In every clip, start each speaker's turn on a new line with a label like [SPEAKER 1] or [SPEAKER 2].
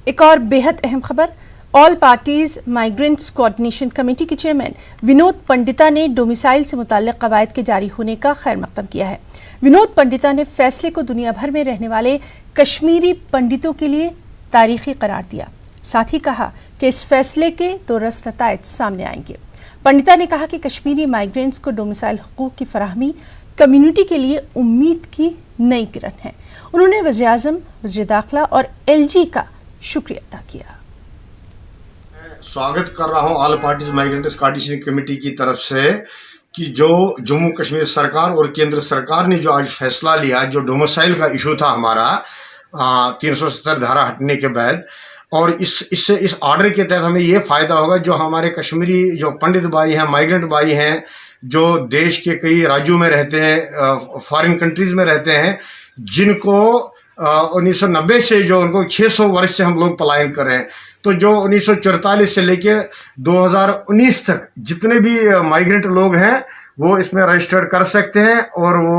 [SPEAKER 1] एक और बेहद अहम खबर, all parties migrants coordination committee के चेयरमैन विनोद पंडिता ने डोमिसाइल से मुताल्लिक कवायद के जारी होने का खैर मकदम किया है। विनोद पंडिता ने फैसले को दुनिया भर में रहने वाले कश्मीरी पंडितों के लिए तारीखी करार दिया। साथ ही कहा कि इस फैसले के दुरुस्त नताइज सामने आएंगे। पंडिता ने कहा कि कश्मीरी माइग्रेंट्स को डोमिसाइल हुकूक की फराहमी कम्युनिटी के लिए उम्मीद की नई किरण है। उन्होंने वज़ीर-ए-आज़म, वज़ीर दाखिला और LG का शुक्रिया अदा किया।
[SPEAKER 2] स्वागत कर रहा हूं all parties migrants coordination committee की तरफ से कि जो जम्मू कश्मीर सरकार और केंद्र सरकार ने जो आज फैसला लिया, जो डोमिसाइल का इशू था हमारा 370 धारा हटने के बाद, और इस ऑर्डर के तहत हमें ये फायदा होगा जो हमारे कश्मीरी जो पंडित भाई हैं, माइग्रेंट भाई हैं, जो देश के कई राज्यों में रहते हैं, फॉरेन कंट्रीज में रहते हैं, जिनको 1990 से जो उनको 600 वर्ष से हम लोग पलायन कर रहे हैं, तो जो 1944 से लेके 2019 तक जितने भी माइग्रेंट लोग हैं वो इसमें रजिस्टर्ड कर सकते हैं और वो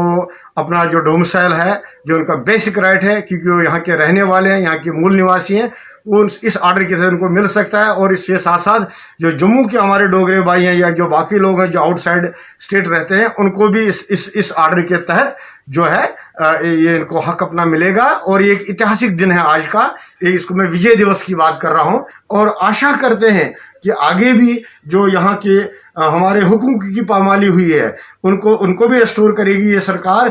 [SPEAKER 2] अपना जो डोमिसाइल है, जो उनका बेसिक राइट है, क्योंकि वो यहाँ के रहने वाले हैं, यहाँ के मूल निवासी हैं, वो इस ऑर्डर के तहत उनको मिल सकता है। और इसके साथ साथ जो जम्मू के हमारे डोगरे भाई हैं या जो बाकी लोग हैं जो आउटसाइड स्टेट रहते हैं, उनको भी इस ऑर्डर के तहत जो है ये इनको हक अपना मिलेगा। और ये एक ऐतिहासिक दिन है आज का, इसको मैं विजय दिवस की बात कर रहा हूँ। और आशा करते हैं कि आगे भी जो यहाँ के हमारे हुकूक की पामाली हुई है उनको भी रेस्टोर करेगी ये सरकार।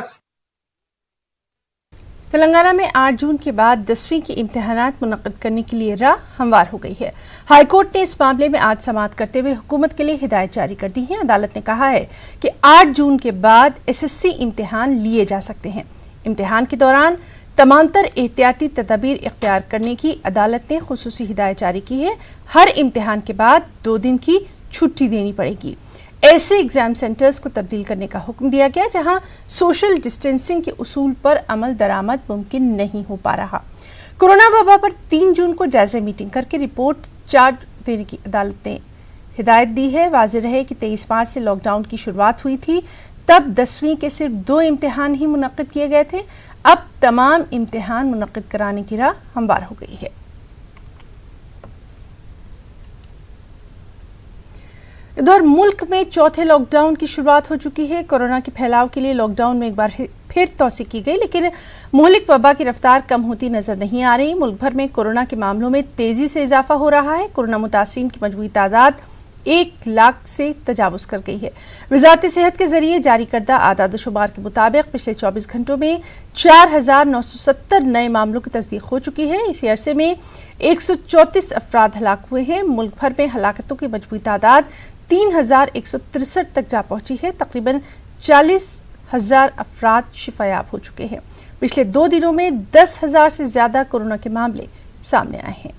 [SPEAKER 1] तेलंगाना में 8 जून के बाद 10वीं के इम्तिहानात मुनक्किद करने के लिए राह हमवार हो गई है। हाईकोर्ट ने इस मामले में आज समाअत करते हुए हुकूमत के लिए हिदायत जारी कर दी है। अदालत ने कहा है कि 8 जून के बाद SSC इम्तिहान लिए जा सकते हैं। इम्तिहान के दौरान तमांतर एहतियाती तदबीर इख्तियार करने की अदालत ने खुसूसी हिदायत जारी की है। हर इम्तिहान के बाद 2 दिन की छुट्टी देनी पड़ेगी। ऐसे एग्जाम सेंटर्स को तब्दील करने का हुक्म दिया गया जहां सोशल डिस्टेंसिंग के उसूल पर अमल दरामद मुमकिन नहीं हो पा रहा। कोरोना वबा पर 3 जून को जायजा मीटिंग करके रिपोर्ट चार्ज देने की अदालत ने हिदायत दी है। वाज़ेह रहे कि 23 मार्च से लॉकडाउन की शुरुआत हुई थी, तब 10वीं के सिर्फ 2 इम्तिहान ही मुनक्किद किए गए थे। अब तमाम इम्तिहान मुनक्किद कराने की राह हमवार हो गई है। इधर मुल्क में चौथे लॉकडाउन की शुरुआत हो चुकी है। कोरोना के फैलाव के लिए लॉकडाउन में एक बार फिर तोसी की गई, लेकिन मुहलिक वबा की रफ्तार कम होती नजर नहीं आ रही। मुल्क भर में कोरोना के मामलों में तेजी से इजाफा हो रहा है। कोरोना मुतासरीन की मजमूई तादाद 1 लाख से तजावुज कर गई है। वजारत सेहत के जरिए जारी करदा आदाद शुमार के मुताबिक पिछले 24 घंटों में 4970 नए मामलों की तस्दीक हो चुकी है। इसी अरसे में 134 अफराद हलाक हुए हैं। मुल्क भर में हलाकतों की मजमूई तादाद 3163 तक जा पहुंची है। तकरीबन 40,000 अफराद शिफायाब हो चुके हैं। पिछले 2 दिनों में 10,000 से ज्यादा कोरोना के मामले सामने आए हैं।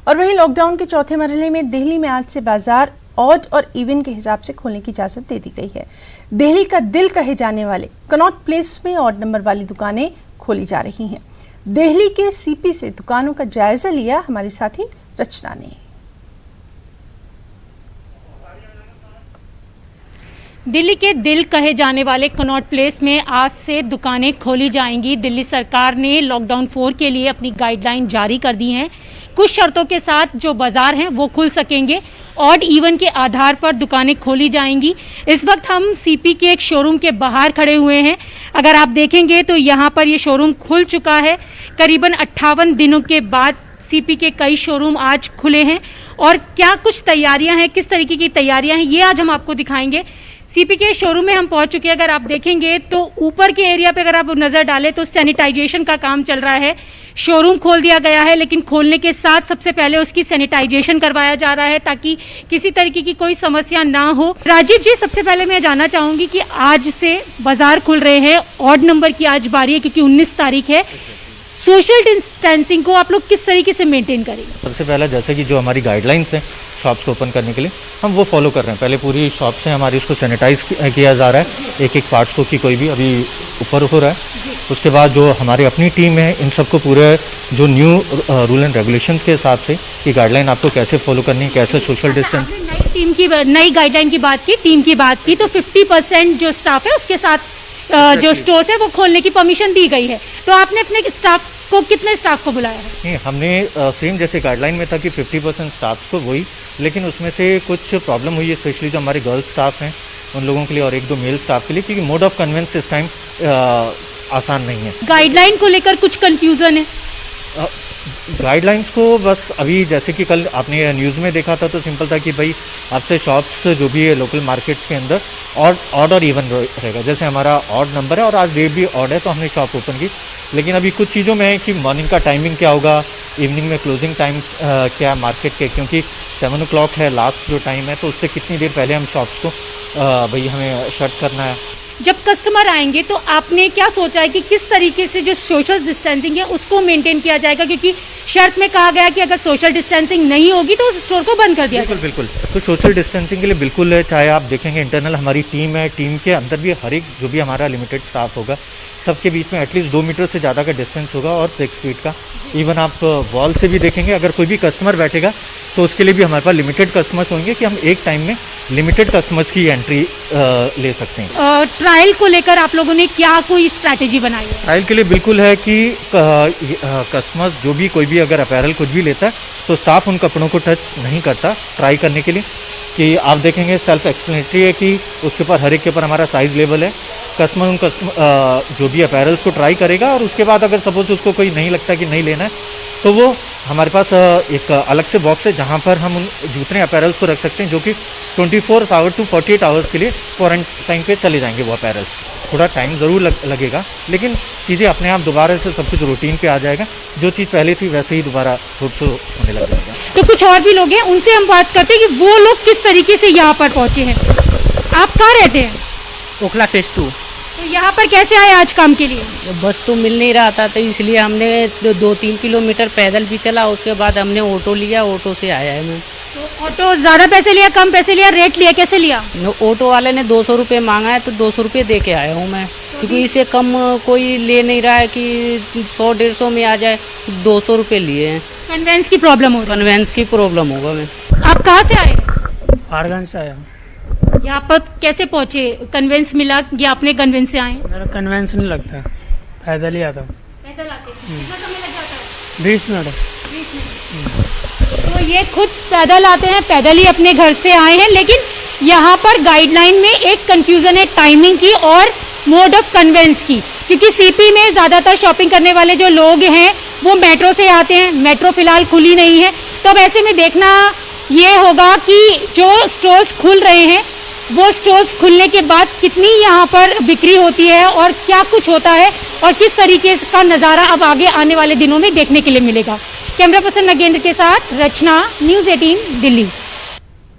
[SPEAKER 1] और वहीं लॉकडाउन के चौथे मरहले में दिल्ली में आज से बाजार ऑड और इवन के हिसाब से खोलने की इजाजत दे दी गई है। दिल्ली का दिल कहे जाने वाले कनॉट प्लेस में ऑड नंबर वाली दुकानें खोली जा रही हैं। दिल्ली के CP से दुकानों का जायजा लिया हमारे साथी रचना ने।
[SPEAKER 3] दिल्ली के दिल कहे जाने वाले कनॉट प्लेस में आज से दुकानें खोली जाएंगी। दिल्ली सरकार ने लॉकडाउन 4 के लिए अपनी गाइडलाइन जारी कर दी हैं। कुछ शर्तों के साथ जो बाजार हैं वो खुल सकेंगे। ऑड इवन के आधार पर दुकानें खोली जाएंगी। इस वक्त हम CP के एक शोरूम के बाहर खड़े हुए हैं। अगर आप देखेंगे तो यहाँ पर ये शोरूम खुल चुका है। करीबन 58 दिनों के बाद CP के कई शोरूम आज खुले हैं। और क्या कुछ तैयारियां हैं, किस तरीके की तैयारियां हैं, ये आज हम आपको दिखाएंगे। CP के शोरूम में हम पहुंच चुके हैं। अगर आप देखेंगे तो ऊपर के एरिया पे अगर आप नज़र डालें तो सैनिटाइजेशन का काम चल रहा है। शोरूम खोल दिया गया है, लेकिन खोलने के साथ सबसे पहले उसकी सैनिटाइजेशन करवाया जा रहा है ताकि किसी तरीके की कोई समस्या ना हो। राजीव जी, सबसे पहले मैं जानना चाहूँगी कि आज से बाजार खुल रहे हैं, ऑड नंबर की आज बारी है क्योंकि 19 तारीख है। सोशल डिस्टेंसिंग को आप लोग किस तरीके से मेंटेन करेंगे? सबसे
[SPEAKER 4] पहले जैसे कि जो हमारी गाइडलाइंस हैं शॉप्स को ओपन करने के लिए, हम वो फॉलो कर रहे हैं। पहले पूरी शॉप से हमारी इसको सैनिटाइज किया जा रहा है, एक पार्ट्स को, कि कोई भी अभी ऊपर हो रहा है। उसके बाद जो हमारी अपनी टीम है, इन सबको पूरे जो न्यू रूल एंड रेगुलेशन के हिसाब से कि गाइडलाइन आपको कैसे फॉलो करनी है, कैसे सोशल डिस्टेंस।
[SPEAKER 3] टीम की नई गाइडलाइन की बात की, टीम की बात की, तो 50% जो स्टाफ है उसके साथ जो स्टोर्स है वो खोलने की परमिशन दी गई है। तो आपने अपने स्टाफ को, कितने स्टाफ को बुलाया है?
[SPEAKER 4] नहीं, हमने सेम जैसे गाइडलाइन में था कि 50% स्टाफ को वही, लेकिन उसमें से कुछ प्रॉब्लम हुई है, स्पेशली जो हमारे गर्ल्स स्टाफ हैं उन लोगों के लिए और 1-2 मेल स्टाफ के लिए, क्योंकि मोड ऑफ कन्वेंस इस टाइम आसान नहीं है।
[SPEAKER 3] गाइडलाइन को लेकर कुछ कंफ्यूजन है?
[SPEAKER 4] गाइडलाइंस को बस अभी जैसे कि कल आपने न्यूज़ में देखा था तो सिंपल था कि भाई आपसे शॉप्स जो भी है लोकल मार्केट्स के अंदर ऑड और इवन रहेगा। जैसे हमारा ऑड नंबर है और आज डे भी ऑड है तो हमने शॉप ओपन की, लेकिन अभी कुछ चीज़ों में है कि मॉर्निंग का टाइमिंग क्या होगा, इवनिंग में क्लोजिंग टाइम क्या मार्केट के, क्योंकि 7 o'clock है लास्ट जो टाइम है, तो उससे कितनी देर पहले हम शॉप्स को भाई हमें शट करना है।
[SPEAKER 3] जब कस्टमर आएंगे तो आपने क्या सोचा है कि किस तरीके से जो सोशल डिस्टेंसिंग है उसको मेंटेन किया जाएगा, क्योंकि शर्त में कहा गया कि अगर सोशल डिस्टेंसिंग नहीं होगी तो उस स्टोर को बंद कर दिया जाएगा।
[SPEAKER 4] बिल्कुल। तो सोशल डिस्टेंसिंग के लिए बिल्कुल है, चाहे आप देखेंगे इंटरनल हमारी टीम है, टीम के अंदर भी हर एक जो भी हमारा लिमिटेड स्टाफ होगा सबके बीच में एटलीस्ट 2 मीटर से ज़्यादा का डिस्टेंस होगा और 6 फीट का। इवन आप वॉल से भी देखेंगे, अगर कोई भी कस्टमर बैठेगा तो उसके लिए भी हमारे पास लिमिटेड कस्टमर्स होंगे कि हम एक टाइम में लिमिटेड कस्टमर्स की एंट्री ले सकते हैं।
[SPEAKER 3] ट्रायल को लेकर आप लोगों ने क्या कोई स्ट्रैटेजी बनाई है?
[SPEAKER 4] ट्रायल के लिए बिल्कुल है कि कस्टमर्स जो भी कोई भी अगर अपैरल कुछ भी लेता है तो स्टाफ उन कपड़ों को टच नहीं करता ट्राई करने के लिए, कि आप देखेंगे सेल्फ एक्सप्लेनेटरी है कि उसके ऊपर हर एक के ऊपर हमारा साइज़ लेवल है। कस्टमर जो भी अपैरल्स को ट्राई करेगा और उसके बाद अगर सपोज उसको कोई नहीं लगता कि नहीं लेना है तो वो हमारे पास एक अलग से बॉक्स है जहाँ पर हम उन जितने अपैरल्स को रख सकते हैं जो कि 24 आवर टू 48 आवर्स के लिए क्वारंटाइन पे चले जाएंगे वो अपैरल्स। थोड़ा टाइम ज़रूर लगेगा, लेकिन चीज़ें अपने आप दोबारा से सब कुछ रूटीन पे आ जाएगा। जो चीज़ पहले थी वैसे ही दोबारा खुद से होने लग जाएगा।
[SPEAKER 3] तो कुछ और भी लोग हैं, उनसे हम बात करते हैं कि वो लोग किस तरीके से यहाँ पर पहुँचे हैं। आप कहाँ रहते हैं?
[SPEAKER 5] ओखला फेज 2।
[SPEAKER 3] तो यहाँ पर कैसे आए आज काम के लिए?
[SPEAKER 5] बस तो मिल नहीं रहा था तो इसलिए हमने 2-3 किलोमीटर पैदल भी चला, उसके बाद हमने ऑटो लिया, ऑटो से आया है मैं।
[SPEAKER 3] तो ऑटो ज़्यादा पैसे लिया, कम पैसे लिया, रेट लिया, कैसे लिया?
[SPEAKER 5] ऑटो वाले ने 200 रुपये मांगा है तो 200 रुपये दे के आया हूँ मैं, क्योंकि इससे कम कोई ले नहीं रहा है कि 100-150 में आ जाए, 200 रुपये लिए हैं।
[SPEAKER 3] कन्वेंस की प्रॉब्लम हो रही है?
[SPEAKER 5] कन्वेंस की प्रॉब्लम होगा। मैं
[SPEAKER 3] आप कहाँ से आए?
[SPEAKER 6] आरगन से आया।
[SPEAKER 3] यहाँ पर कैसे पहुँचे? कन्वेंस मिला या अपने कन्वेंस से आए?
[SPEAKER 6] मेरा कन्वेंस नहीं लगता, पैदल ही आता।
[SPEAKER 3] पैदल आते? कितना समय लग जाता है?
[SPEAKER 6] 20 मिनट।
[SPEAKER 3] 20 मिनट। तो ये खुद पैदल आते हैं, पैदल ही अपने घर से आए हैं, लेकिन यहाँ पर गाइडलाइन में एक कंफ्यूजन है टाइमिंग की और मोड ऑफ कन्वेंस की, क्योंकि सीपी में ज़्यादातर शॉपिंग करने वाले जो लोग हैं वो मेट्रो से आते हैं। मेट्रो फिलहाल खुली नहीं है, तो अब ऐसे में देखना ये होगा कि जो स्टोर्स खुल रहे हैं वो स्टोर्स खुलने के बाद कितनी यहाँ पर बिक्री होती है और क्या कुछ होता है और किस तरीके का नज़ारा अब आगे आने वाले दिनों में देखने के लिए मिलेगा। कैमरा पर्सन नगेंद्र के साथ रचना, न्यूज़ 18 दिल्ली।